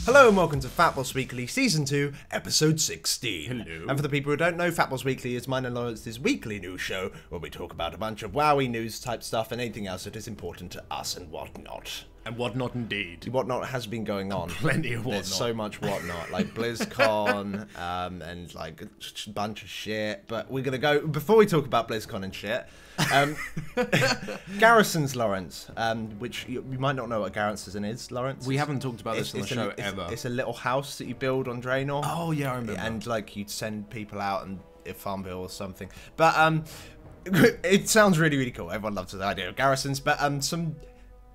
Hello and welcome to FatBoss Weekly Season 2, Episode 16. Hello. And for the people who don't know, FatBoss Weekly is mine and Lawrence's weekly news show where we talk about a bunch of wowie news type stuff and anything else that is important to us and whatnot. And whatnot indeed. Whatnot has been going on. Plenty of whatnot. There's so much whatnot, like Blizzcon and like a bunch of shit. But we're going to go, before we talk about Blizzcon and shit, Garrison's, Lawrence, which you might not know what Garrison is, Lawrence. We haven't talked about this on the show ever. It's a little house that you build on Draenor. Oh yeah, I remember. And like you'd send people out and Farmville or something. But it sounds really, really cool. Everyone loves the idea of Garrisons. But some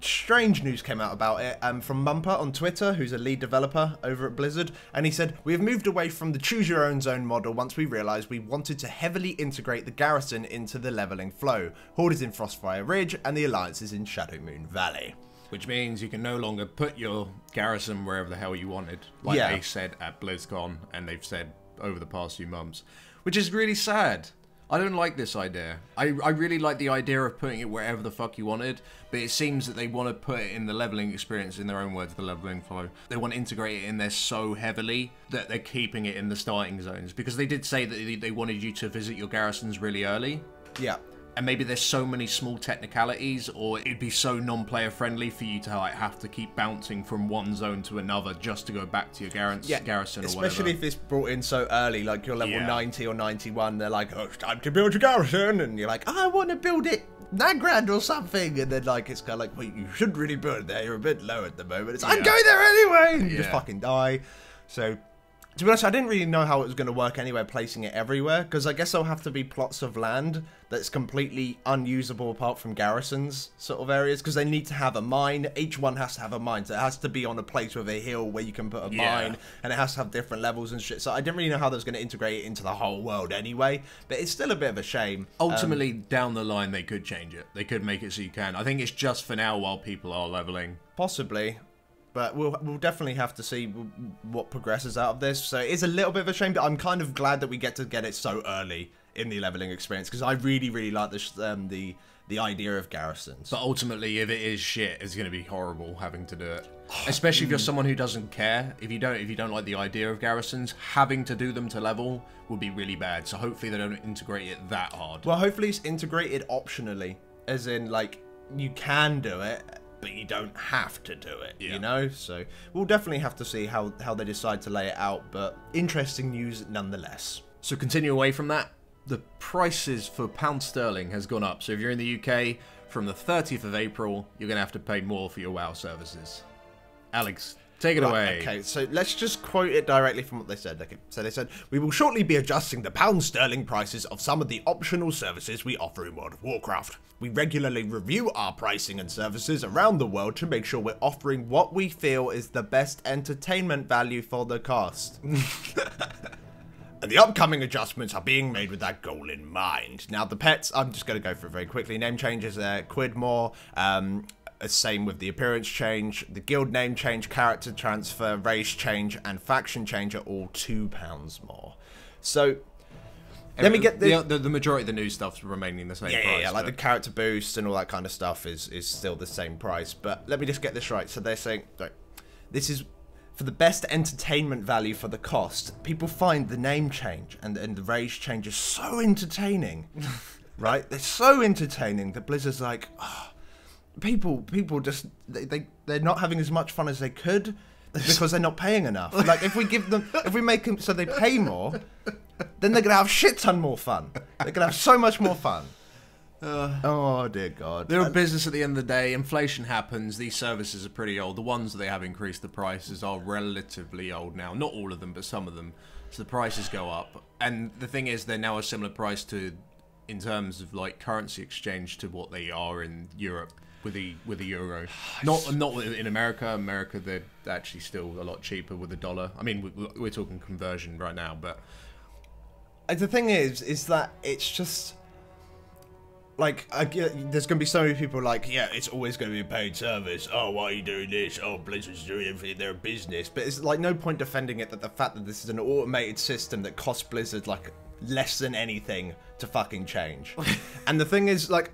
strange news came out about it from Mumper on Twitter, who's a lead developer over at Blizzard, and he said, "We have moved away from the choose your own zone model once we realised we wanted to heavily integrate the Garrison into the levelling flow. Horde is in Frostfire Ridge and the Alliance is in Shadowmoon Valley." Which means you can no longer put your Garrison wherever the hell you wanted, like they said at Blizzcon, and they've said over the past few months, which is really sad. I don't like this idea. I really like the idea of putting it wherever the fuck you wanted, but it seems that they want to put it in the leveling experience, in their own words, the leveling flow. They want to integrate it in there so heavily that they're keeping it in the starting zones, because they did say that they wanted you to visit your garrisons really early. Yeah. And maybe there's so many small technicalities, or it'd be so non-player friendly for you to like have to keep bouncing from one zone to another just to go back to your garrison or whatever. Especially if it's brought in so early, like you're level 90 or 91, they're like, "Oh, it's time to build your garrison," and you're like, "I want to build it 9 grand or something," and then like it's kind of like, "Well, you shouldn't really build it there. You're a bit low at the moment." It's I'm going there anyway, and you just fucking die. So, to be honest, I didn't really know how it was going to work anyway, placing it everywhere, because I guess there'll have to be plots of land that's completely unusable apart from garrisons sort of areas, because they need to have a mine. Each one has to have a mine, so it has to be on a place with a hill where you can put a mine, and it has to have different levels and shit. So I didn't really know how that was going to integrate it into the whole world anyway, but it's still a bit of a shame. Ultimately, down the line, they could change it. They could make it so you can. I think it's just for now while people are leveling. Possibly. But we'll definitely have to see what progresses out of this. So it is a little bit of a shame, but I'm kind of glad that we get to get it so early in the leveling experience, because I really, really like the idea of garrisons. But ultimately, if it is shit, it's going to be horrible having to do it. Especially if you're someone who doesn't care. If you don't like the idea of garrisons, having to do them to level would be really bad. So hopefully they don't integrate it that hard. Well, hopefully it's integrated optionally, as in like you can do it, but you don't have to do it, you know? So we'll definitely have to see how they decide to lay it out, but interesting news nonetheless. So continue away from that, the prices for pound sterling has gone up. So if you're in the UK, from the 30th of April, you're going to have to pay more for your WoW services. Alex, take it away. Okay, so let's just quote it directly from what they said. Okay, so they said, "We will shortly be adjusting the pound sterling prices of some of the optional services we offer in World of Warcraft. We regularly review our pricing and services around the world to make sure we're offering what we feel is the best entertainment value for the cost." And the upcoming adjustments are being made with that goal in mind. Now, the pets, I'm just going to go through it very quickly. Name changes, quid more. Same with the appearance change, the guild name change, character transfer, race change, and faction change are all £2 more. So, let me get the majority of the new stuff's remaining the same price. Yeah, like the character boost and all that kind of stuff is still the same price. But let me just get this right. So they're saying, like, this is for the best entertainment value for the cost. People find the name change and the race change is so entertaining, right? They're so entertaining that Blizzard's like, oh, people just they're not having as much fun as they could because they're not paying enough. Like if we make them so they pay more, then they're gonna have shit ton more fun. They're gonna have so much more fun. Oh dear God. They're a business at the end of the day. Inflation happens. These services are pretty old. The ones that they have increased the prices are relatively old now. Not all of them, but some of them. So the prices go up. And the thing is, they're now a similar price to, in terms of like currency exchange, to what they are in Europe with the euro. Not in America. America, they're actually still a lot cheaper with the dollar. I mean, we're talking conversion right now, but the thing is that it's just. Like, there's going to be so many people like, yeah, it's always going to be a paid service. Oh, why are you doing this? Oh, Blizzard's doing everything. They're a business. But it's like no point defending it that the fact that this is an automated system that costs Blizzard like less than anything to fucking change. And the thing is, like,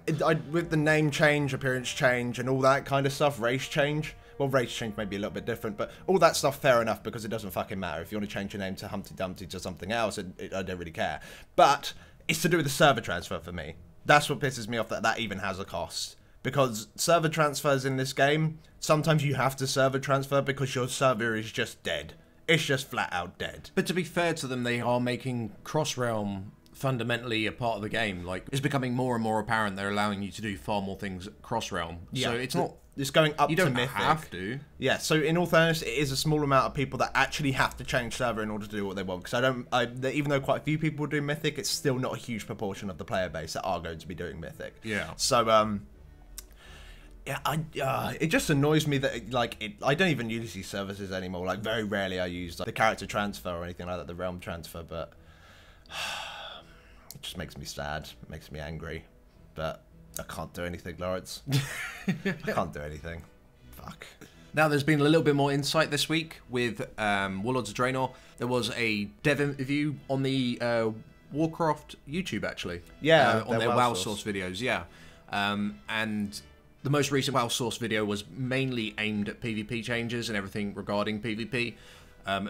with the name change, appearance change, and all that kind of stuff, race change, Well, race change may be a little bit different, but all that stuff, fair enough, because it doesn't fucking matter. If you want to change your name to Humpty Dumpty to something else, I don't really care. But it's to do with the server transfer for me. That's what pisses me off, that even has a cost. Because server transfers in this game, sometimes you have to server transfer because your server is just dead. It's just flat out dead. But to be fair to them, they are making cross-realm fundamentally a part of the game. Like, it's becoming more and more apparent they're allowing you to do far more things cross-realm. Yeah. So it's not... It's going up to Mythic. You don't have to. Yeah, so in all fairness, it is a small amount of people that actually have to change server in order to do what they want. Because even though quite a few people do Mythic, it's still not a huge proportion of the player base that are going to be doing Mythic. Yeah. So, yeah, it just annoys me that, like, I don't even use these services anymore. Like, very rarely I use, like, the character transfer or anything like that, the realm transfer, but it just makes me sad. It makes me angry. But I can't do anything, Lawrence. I can't do anything. Fuck. Now, there's been a little bit more insight this week with Warlords of Draenor. There was a dev interview on the Warcraft YouTube, actually. Yeah, on their WoW source videos, yeah. And the most recent WoW source video was mainly aimed at PvP changes and everything regarding PvP.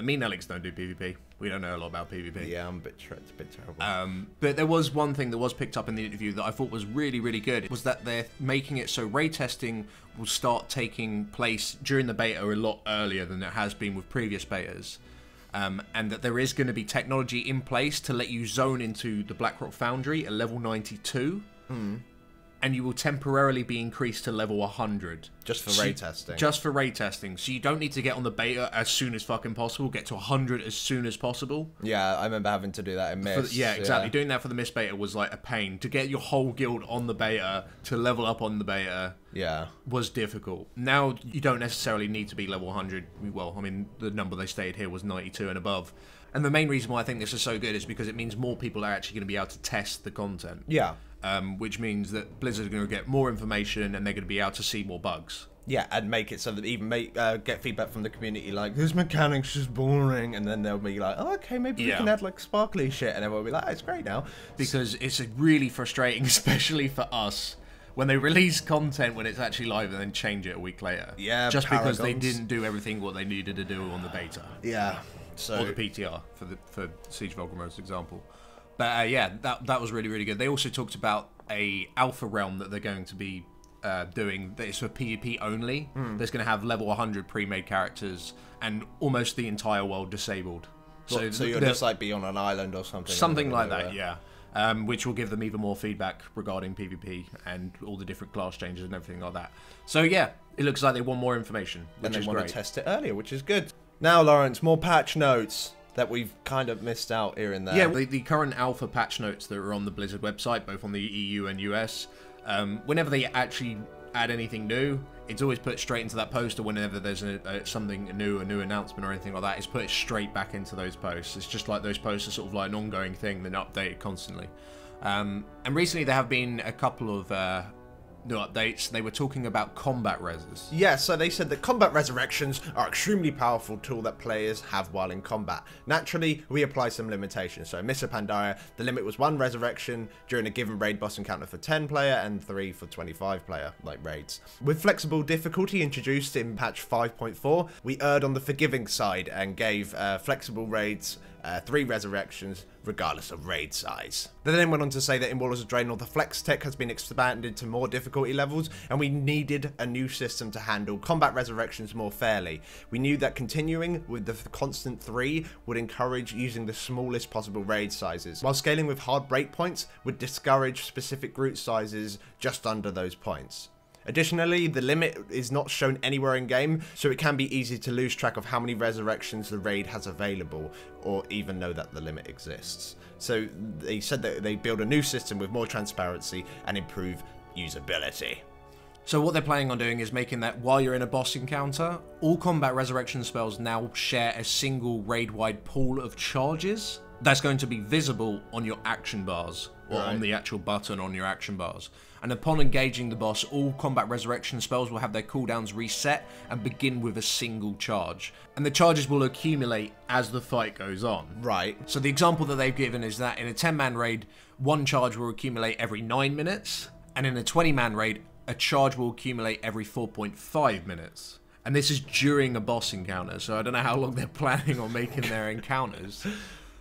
Me and Alex don't do PvP. We don't know a lot about PvP. Yeah, it's a bit terrible. But there was one thing that was picked up in the interview that I thought was really, really good, was that they're making it so raid testing will start taking place during the beta a lot earlier than it has been with previous betas. And that there is going to be technology in place to let you zone into the Blackrock Foundry at level 92. And you will temporarily be increased to level 100. Just for raid testing. Just for raid testing. So you don't need to get on the beta as soon as fucking possible. Get to 100 as soon as possible. Yeah, I remember having to do that in Mist. Yeah, exactly. Doing that for the Mist beta was like a pain. To get your whole guild on the beta, to level up on the beta, was difficult. Now, you don't necessarily need to be level 100. Well, I mean, the number they stated here was 92 and above. And the main reason why I think this is so good is because it means more people are actually going to be able to test the content. Yeah. Which means that Blizzard are going to get more information and they're going to be able to see more bugs. Yeah, and make it so that even get feedback from the community like, this mechanic's just boring, and then they'll be like, oh, okay, maybe we can add like sparkly shit, and everyone will be like, oh, it's great now. Because it's really frustrating, especially for us, when they release content when it's actually live and then change it a week later. Yeah, just because they didn't do everything what they needed to do on the beta. Yeah. So, or the PTR, for Siege of Ulgrimos example. But yeah, that was really, really good. They also talked about a alpha realm that they're going to be doing that is for PvP only. There's going to have level 100 pre-made characters and almost the entire world disabled. So you'll just like be on an island or something? Something like that, yeah. Which will give them even more feedback regarding PvP and all the different class changes and everything like that. So yeah, it looks like they want more information, which is great. And they want to test it earlier, which is good. Now, Lawrence, more patch notes that we've kind of missed out here and there. Yeah, the current alpha patch notes that are on the Blizzard website, both on the EU and US, whenever they actually add anything new, it's always put straight into that post, or whenever there's something new, a new announcement or anything like that, it's put straight back into those posts. It's just like those posts are sort of like an ongoing thing, then updated constantly. And recently there have been a couple of new updates. They were talking about combat reses. Yeah, so they said that combat resurrections are an extremely powerful tool that players have while in combat. Naturally, we apply some limitations. So in Mists of Pandaria, the limit was 1 resurrection during a given raid boss encounter for 10 player and 3 for 25 player, like raids. With flexible difficulty introduced in patch 5.4, we erred on the forgiving side and gave flexible raids 3 resurrections regardless of raid size. They then went on to say that in Warlords of Draenor, the flex tech has been expanded to more difficulty levels, and we needed a new system to handle combat resurrections more fairly. We knew that continuing with the constant 3 would encourage using the smallest possible raid sizes, while scaling with hard breakpoints would discourage specific group sizes just under those points. Additionally, the limit is not shown anywhere in game, so it can be easy to lose track of how many resurrections the raid has available, or even know that the limit exists. So they said that they build a new system with more transparency and improve usability. So what they're planning on doing is making that while you're in a boss encounter, all combat resurrection spells now share a single raid-wide pool of charges that's going to be visible on your action bars, or on the actual button on your action bars. And upon engaging the boss, all combat resurrection spells will have their cooldowns reset and begin with a single charge. And the charges will accumulate as the fight goes on. Right. So the example that they've given is that in a 10-man raid, 1 charge will accumulate every 9 minutes, and in a 20-man raid, a charge will accumulate every 4.5 minutes. And this is during a boss encounter, so I don't know how long they're planning on making their encounters.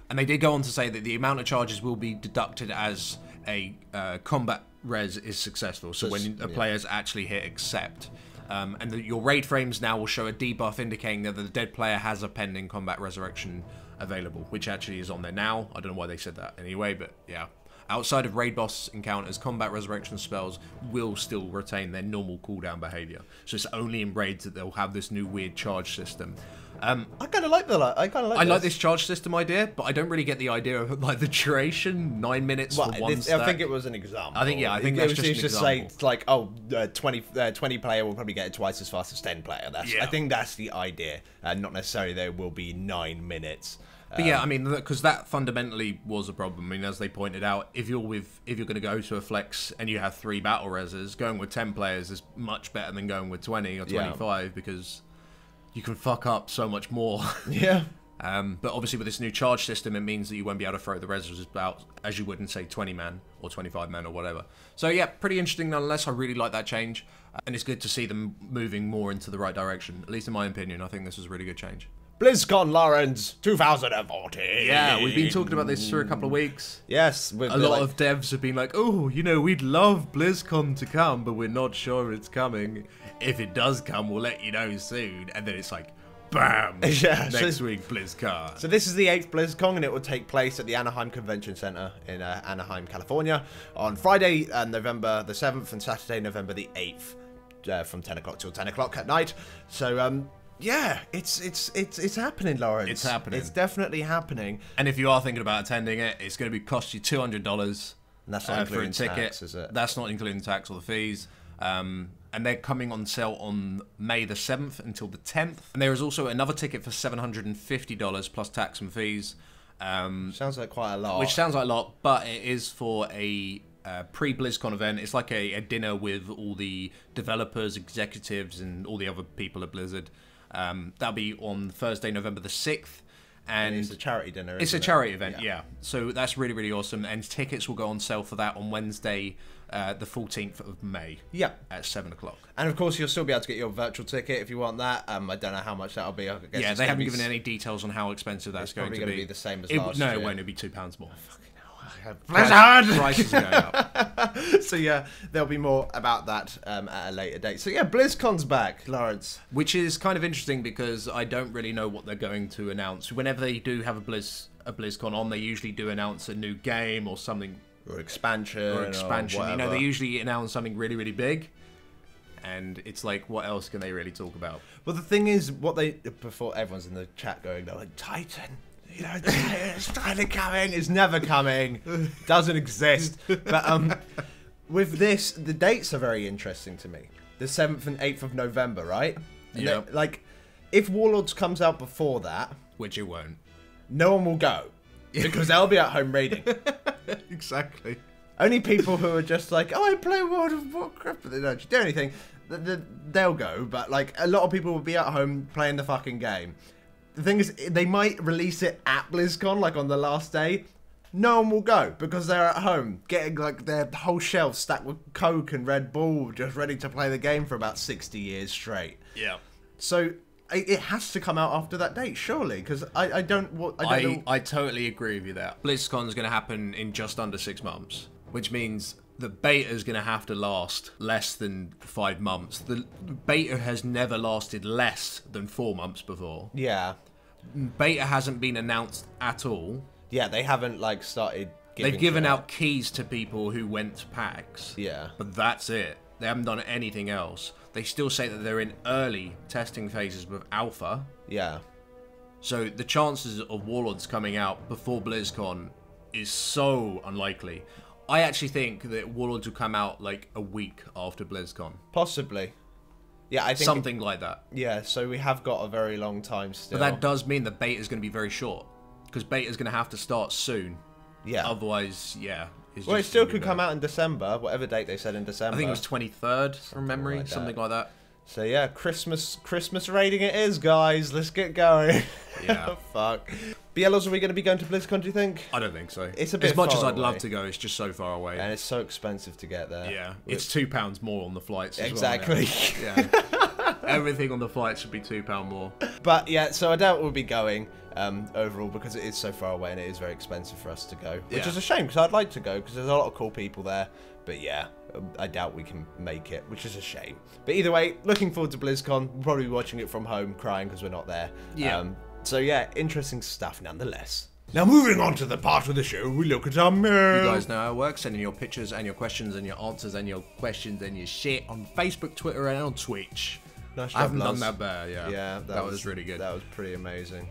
And they did go on to say that the amount of charges will be deducted as a combat res is successful. So when a player's actually hit accept. And that your raid frames now will show a debuff indicating that the dead player has a pending combat resurrection available, which actually is on there now. I don't know why they said that anyway, but yeah. Outside of raid boss encounters, combat resurrection spells will still retain their normal cooldown behavior. So it's only in raids that they'll have this new weird charge system. I kind of like I like this charge system idea, but I don't really get the idea of like the duration. 9 minutes for one stack. I think it was an example. I think that's just an example. Say it's like 20 player will probably get it twice as fast as 10 player. I think that's the idea, not necessarily there will be 9 minutes. But yeah, I mean, because that fundamentally was a problem. I mean, as they pointed out, if you're going to go to a flex and you have 3 battle reses, going with 10 players is much better than going with 20 or 25 because you can fuck up so much more. Yeah. But obviously with this new charge system, it means that you won't be able to throw the reses out as you would in, say, 20 man or 25 man or whatever. So yeah, pretty interesting nonetheless. I really like that change. And it's good to see them moving more into the right direction. At least in my opinion, I think this is a really good change. BlizzCon, Lawrence, 2014. Yeah, we've been talking about this for a couple of weeks. Yes. A lot of devs have been like, oh, you know, we'd love BlizzCon to come, but we're not sure it's coming. If it does come, we'll let you know soon. And then it's like, bam, next week, BlizzCon. So this is the 8th BlizzCon, and it will take place at the Anaheim Convention Center in Anaheim, California, on Friday, November the 7th, and Saturday, November the 8th, from 10 o'clock till 10 o'clock at night. So, yeah, it's happening, Lawrence. It's happening. It's definitely happening. And if you are thinking about attending it, it's going to cost you $200. And that's not including for a ticket. Tax, is it? That's not including tax or the fees. And they're coming on sale on May the 7th until the 10th. And there is also another ticket for $750 plus tax and fees. Sounds like quite a lot. Which sounds like a lot, but it is for a pre-BlizzCon event. It's like a dinner with all the developers, executives, and all the other people at Blizzard. That'll be on Thursday, November the 6th. And it's a charity dinner, It's a charity event, yeah. So that's really, really awesome. And tickets will go on sale for that on Wednesday, the 14th of May. Yeah. At 7 o'clock. And of course, you'll still be able to get your virtual ticket if you want that. I don't know how much that'll be. I guess they haven't given any details on how expensive that's going to be. It's probably going to be the same as last year. No, it won't. It'll be £2 more. Blizzard! Prices are going up. So yeah, there'll be more about that at a later date. So yeah, BlizzCon's back, Lawrence. Which is kind of interesting because I don't really know what they're going to announce. Whenever they do have a BlizzCon on, they usually do announce a new game or something. Or expansion. Or expansion. You know, they usually announce something really, really big. And it's like, what else can they really talk about? Well, the thing is, before everyone's in the chat going, they're like, Titan. You know, it's finally coming. It's never coming. Doesn't exist. But with this, the dates are very interesting to me. The 7th and 8th of November, right? Yeah. Like, if Warlords comes out before that, which it won't, no one will go because they'll be at home raiding. Exactly. Only people who are just like, oh, I play World of Warcraft, but they don't do anything. They'll go, but like a lot of people will be at home playing the fucking game. The thing is, they might release it at BlizzCon, like on the last day. No one will go because they're at home getting like their whole shelf stacked with Coke and Red Bull, just ready to play the game for about 60 years straight. Yeah. So it has to come out after that date, surely, because I don't know. I totally agree with you there. BlizzCon is going to happen in just under 6 months, which means the beta is going to have to last less than 5 months. The beta has never lasted less than 4 months before. Yeah. Beta hasn't been announced at all. Yeah, they haven't like started giving They've given out keys to people who went to PAX. Yeah. But that's it. They haven't done anything else. They still say that they're in early testing phases with alpha. Yeah. So the chances of Warlords coming out before BlizzCon is so unlikely. I actually think that Warlords will come out like a week after BlizzCon. Possibly. Yeah, I think something like that. Yeah, so we have got a very long time still. But that does mean that beta is going to be very short because beta is going to have to start soon. Yeah. Otherwise, yeah. Well, it still could come out in December, whatever date they said in December. I think it was 23rd from memory, something like that. So yeah, Christmas raiding it is, guys. Let's get going. Yeah. Fuck. BLOs, are we going to be going to BlizzCon, do you think? I don't think so. It's a bit as much far as I'd away. love to go, it's just so far away. And it's so expensive to get there. Yeah. It's £2 more on the flights as exactly. well. Yeah. Everything on the flight should be £2 more. But yeah, so I doubt we'll be going overall because it is so far away and it is very expensive for us to go. Which is a shame because I'd like to go because there's a lot of cool people there. But yeah, I doubt we can make it, which is a shame. But either way, looking forward to BlizzCon. We'll probably be watching it from home, crying because we're not there. Yeah. So yeah, interesting stuff nonetheless. Now moving on to the part of the show, we look at our mail. You guys know how it works. Send in your pictures and your questions and your answers and your questions and your shit on Facebook, Twitter, and on Twitch. Nice job, I haven't Lars. done that bad, yeah. Yeah, that was really good. That was pretty amazing.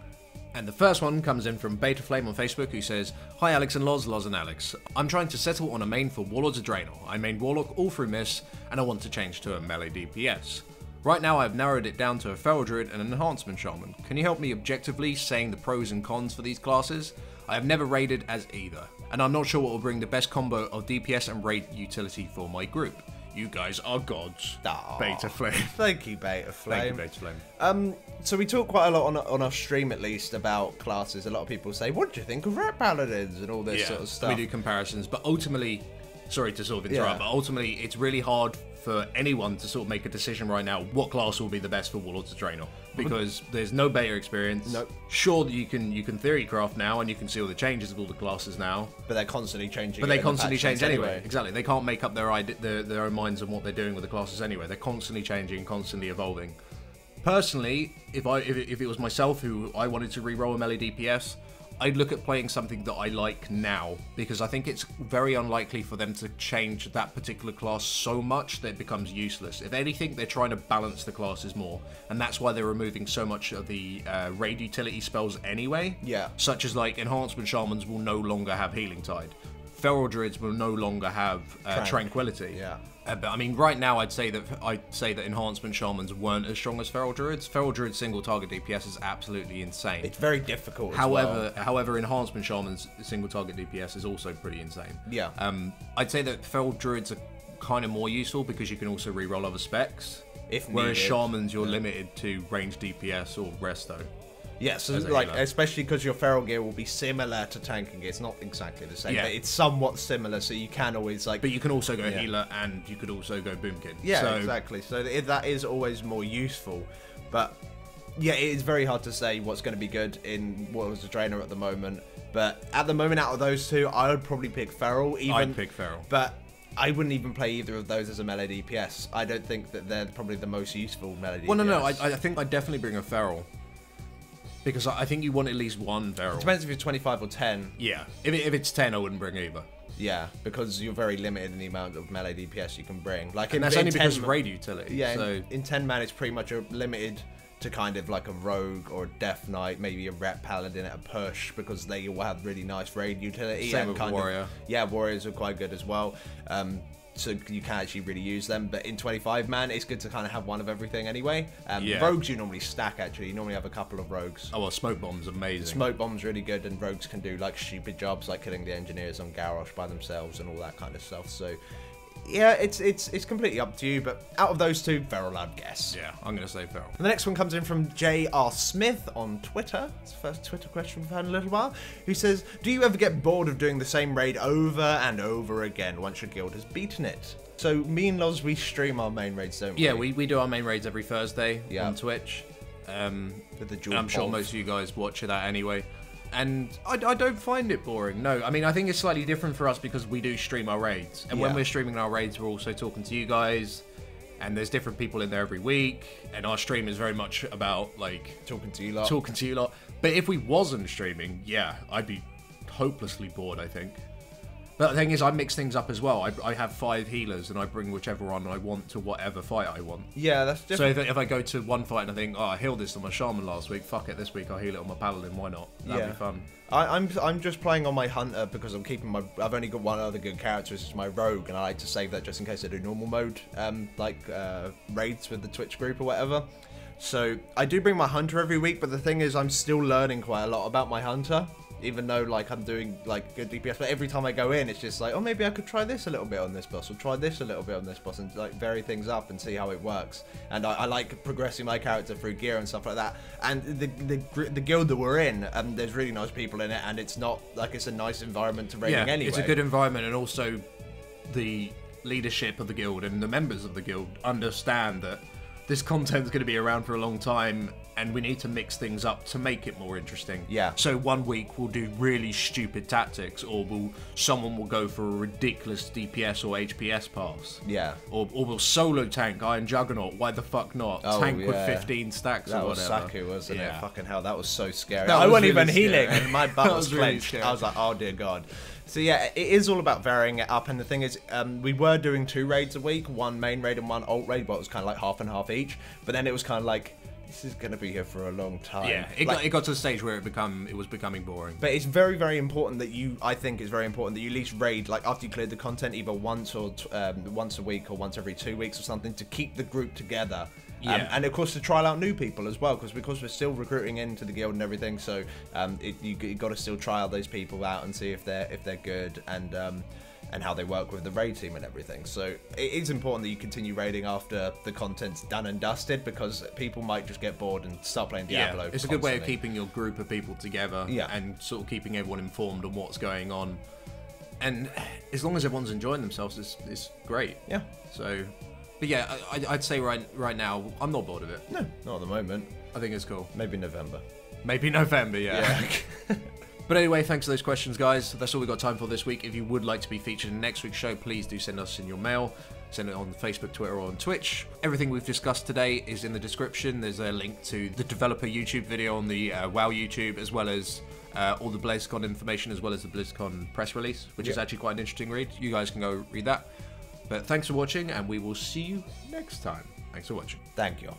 And the first one comes in from Beta Flame on Facebook, who says, "Hi Alex and Loz and Alex. I'm trying to settle on a main for Warlords of Draenor. I main Warlock all through Miss, and I want to change to a melee DPS. Right now I've narrowed it down to a Feral Druid and an Enhancement Shaman. Can you help me objectively saying the pros and cons for these classes? I have never raided as either, and I'm not sure what will bring the best combo of DPS and raid utility for my group. You guys are gods." Aww. Beta Flame. Thank you, Beta Flame. Thank you, Beta Flame. So we talk quite a lot on our stream, at least, about classes. A lot of people say, "What do you think of Rat Paladins?" and all this sort of stuff. We do comparisons, but ultimately, sorry to sort of interrupt, but ultimately it's really hard for anyone to sort of make a decision right now what class will be the best for Warlords of Draenor, because there's no beta experience. Nope. Sure, you can theory craft now and you can see all the changes of all the classes now, But they're constantly changing. but they constantly change anyway. Exactly, they can't make up their own minds on what they're doing with the classes anyway. They're constantly changing, constantly evolving. Personally, if it was myself who I wanted to re-roll a melee DPS, I'd look at playing something that I like now, because I think it's very unlikely for them to change that particular class so much that it becomes useless. If anything, they're trying to balance the classes more, and that's why they're removing so much of the raid utility spells anyway. Yeah. Such as like Enhancement Shamans will no longer have Healing Tide. Feral Druids will no longer have Tranquility. Yeah. But I mean, right now, I'd say that Enhancement Shamans weren't as strong as Feral Druids. Feral Druids single target DPS is absolutely insane. It's very difficult. However, Enhancement Shamans single target DPS is also pretty insane. Yeah. I'd say that Feral Druids are kind of more useful because you can also reroll other specs. Whereas Shamans, you're limited to range DPS or Resto. Yeah, so like, especially because your feral gear will be similar to tanking gear. It's not exactly the same, but it's somewhat similar, so you can always like... But you can also go healer, and you could also go boomkin. Yeah, exactly. So that is always more useful. But yeah, it is very hard to say what's going to be good in Warlords of Draenor at the moment. But at the moment, out of those two, I would probably pick feral. I'd pick feral. But I wouldn't even play either of those as a melee DPS. I don't think that they're probably the most useful melee DPS. Well, no, I think I'd definitely bring a feral. Because I think you want at least one feral. It depends if it's 25 or 10. Yeah. If it's 10, I wouldn't bring either. Yeah, because you're very limited in the amount of melee DPS you can bring. Like, and that's only because of raid utility. Yeah, so in 10 man, it's pretty much limited to kind of like a rogue or a death knight, maybe a ret paladin at a push, because they all have really nice raid utility. Same with warrior. Warriors are quite good as well. So you can actually really use them. But in 25 man, it's good to kind of have one of everything anyway. Rogues you normally stack, actually. You normally have a couple of rogues. Oh, well, Smoke Bomb's amazing. Smoke Bomb's really good, and rogues can do like stupid jobs like killing the engineers on Garrosh by themselves and all that kind of stuff. So yeah, it's completely up to you, but out of those two, feral, I'd guess. Yeah, I'm going to say feral. And the next one comes in from J.R. Smith on Twitter. It's the first Twitter question we've had in a little while. Who says, "Do you ever get bored of doing the same raid over and over again once your guild has beaten it?" So me and Loz, we stream our main raids, don't we? Yeah, we do our main raids every Thursday on Twitch. With the I'm sure most of you guys watch that anyway. And I don't find it boring, no. I mean, I think it's slightly different for us because we do stream our raids. And when we're streaming our raids, we're also talking to you guys. And there's different people in there every week. And our stream is very much about, like... Talking to you lot. But if we wasn't streaming, yeah, I'd be hopelessly bored, I think. But the thing is, I mix things up as well. I have 5 healers, and I bring whichever one I want to whatever fight I want. Yeah, that's different. So if I go to one fight and I think, oh, I healed this on my Shaman last week, fuck it, this week I'll heal it on my Paladin, why not? That'd be fun. I'm just playing on my Hunter because I've only got one other good character, which is my Rogue, and I like to save that just in case I do normal mode, raids with the Twitch group or whatever. So I do bring my Hunter every week, but the thing is, I'm still learning quite a lot about my Hunter. Even though, like, I'm doing, like, good DPS, but every time I go in, it's just like, oh, maybe I could try this a little bit on this boss, or try this a little bit on this boss, and, like, vary things up and see how it works. And I like progressing my character through gear and stuff like that. And the guild that we're in, there's really nice people in it, and it's not, like, it's a nice environment to raiding anyway. It's a good environment, and also the leadership of the guild and the members of the guild understand that this content's going to be around for a long time, and we need to mix things up to make it more interesting. Yeah. So one week we'll do really stupid tactics, or someone will go for a ridiculous DPS or HPS pass. Yeah. Or we'll solo tank Iron Juggernaut. Why the fuck not? Oh, tank yeah. with 15 stacks or whatever. That was Saku, wasn't it? Fucking hell, that was so scary. That I was wasn't really even healing, scary. and my butt was really clenched. scary. I was like, oh dear God. So yeah, it is all about varying it up, and the thing is, we were doing 2 raids a week, 1 main raid and 1 alt raid, but it was kind of like half and half each. But then it was kind of like, this is going to be here for a long time. Yeah, it got to the stage where it was becoming boring. But it's very, very important that I think it's very important that you at least raid, like after you cleared the content, either once a week or once every 2 weeks or something, to keep the group together. Yeah. And of course to trial out new people as well, because we're still recruiting into the guild and everything, so you got to still trial those people out and see if they're good, and how they work with the raid team and everything. So it is important that you continue raiding after the content's done and dusted, because people might just get bored and start playing Diablo. Yeah, it's a good way of keeping your group of people together, and sort of keeping everyone informed on what's going on. And as long as everyone's enjoying themselves, it's great. Yeah. So, but yeah, I'd say right now I'm not bored of it. No, not at the moment. I think it's cool. Maybe November. Maybe November, yeah. But anyway, thanks for those questions, guys. That's all we've got time for this week. If you would like to be featured in next week's show, please do send us in your mail. Send it on Facebook, Twitter, or on Twitch. Everything we've discussed today is in the description. There's a link to the developer YouTube video on the WoW YouTube, as well as all the BlizzCon information, as well as the BlizzCon press release, which is actually quite an interesting read. You guys can go read that. But thanks for watching, and we will see you next time. Thanks for watching. Thank you.